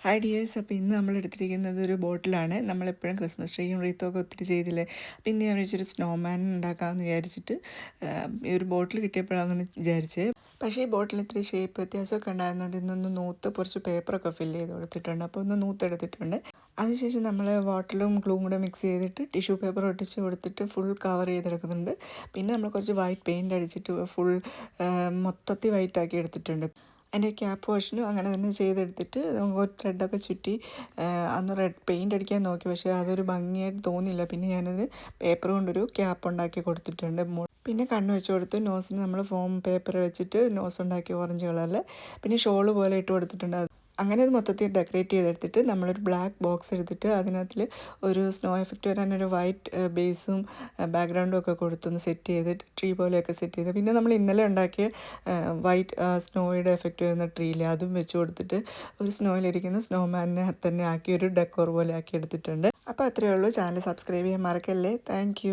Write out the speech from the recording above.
Hi dears. അപ്പോൾ ഇന്ന് നമ്മൾ എടുത്തിരിക്കുന്നത് ഒരു ബോട്ടിലാണ്. നമ്മളെപ്പോഴും ക്രിസ്മസ് ട്രീയും റീത്തൊക്കെ ഒത്തിരി ചെയ്തില്ലേ. അപ്പോൾ ഇന്ന് ഞാൻ വിചാരിച്ചൊരു സ്നോമാൻ ഉണ്ടാക്കാമെന്ന് വിചാരിച്ചിട്ട് ഈ ഒരു ബോട്ടിൽ കിട്ടിയപ്പോഴാണെന്ന് വിചാരിച്ചത്. പക്ഷേ ഈ ബോട്ടിൽ ഇത്തിരി ഷേപ്പ് വ്യത്യാസമൊക്കെ ഉണ്ടായിരുന്നുകൊണ്ട് ഇന്നൊന്ന് നൂത്ത് കുറച്ച് പേപ്പറൊക്കെ ഫില്ല് ചെയ്ത് കൊടുത്തിട്ടുണ്ട്. അപ്പോൾ ഒന്ന് നൂത്തെടുത്തിട്ടുണ്ട്. അതിനുശേഷം നമ്മൾ വാട്ടറും ഗ്ലൂവും കൂടെ മിക്സ് ചെയ്തിട്ട് ടിഷ്യൂ പേപ്പർ ഒട്ടിച്ച് കൊടുത്തിട്ട് ഫുൾ കവർ ചെയ്തെടുക്കുന്നുണ്ട്. പിന്നെ നമ്മൾ കുറച്ച് വൈറ്റ് പെയിൻ്റ് അടിച്ചിട്ട് ഫുൾ മൊത്തത്തിൽ വൈറ്റ് ആക്കി എടുത്തിട്ടുണ്ട്. അതിൻ്റെ ക്യാപ്പ് പോർഷനും അങ്ങനെ തന്നെ ചെയ്തെടുത്തിട്ട് ഒരു ത്രെഡൊക്കെ ചുറ്റി അന്ന് റെഡ് പെയിൻ്റ് അടിക്കാൻ നോക്കി, പക്ഷേ അതൊരു ഭംഗിയായിട്ട് തോന്നിയില്ല. പിന്നെ ഞാനത് പേപ്പർ കൊണ്ടൊരു ക്യാപ്പ് ഉണ്ടാക്കി കൊടുത്തിട്ടുണ്ട്. പിന്നെ കണ്ണ് വെച്ച് കൊടുത്ത് നോസിന് നമ്മൾ ഫോം പേപ്പർ വെച്ചിട്ട് നോസ് ഉണ്ടാക്കി ഓറഞ്ച് കളറിൽ. പിന്നെ ഷോള് പോലെ ഇട്ട് കൊടുത്തിട്ടുണ്ട്. അങ്ങനെ അത് മൊത്തത്തിൽ ഡെക്കറേറ്റ് ചെയ്തെടുത്തിട്ട് നമ്മളൊരു ബ്ലാക്ക് ബോക്സ് എടുത്തിട്ട് അതിനകത്തിൽ ഒരു സ്നോ എഫക്റ്റ് വരാനൊരു വൈറ്റ് ബേസും ബാക്ക്ഗ്രൗണ്ടും ഒക്കെ കൊടുത്തൊന്ന് സെറ്റ് ചെയ്ത് ട്രീ പോലെയൊക്കെ സെറ്റ് ചെയ്ത്, പിന്നെ നമ്മൾ ഇന്നലെ ഉണ്ടാക്കിയ വൈറ്റ് സ്നോയുടെ എഫക്റ്റ് വരുന്ന ട്രീയിൽ അതും വെച്ച് കൊടുത്തിട്ട് ഒരു സ്നോയിലിരിക്കുന്ന സ്നോമാനെ തന്നെ ആക്കി ഒരു ഡെക്കോർ പോലെ ആക്കി എടുത്തിട്ടുണ്ട്. അപ്പോൾ അത്രയേ ഉള്ളൂ. ചാനൽ സബ്സ്ക്രൈബ് ചെയ്യാൻ മറക്കല്ലേ. താങ്ക്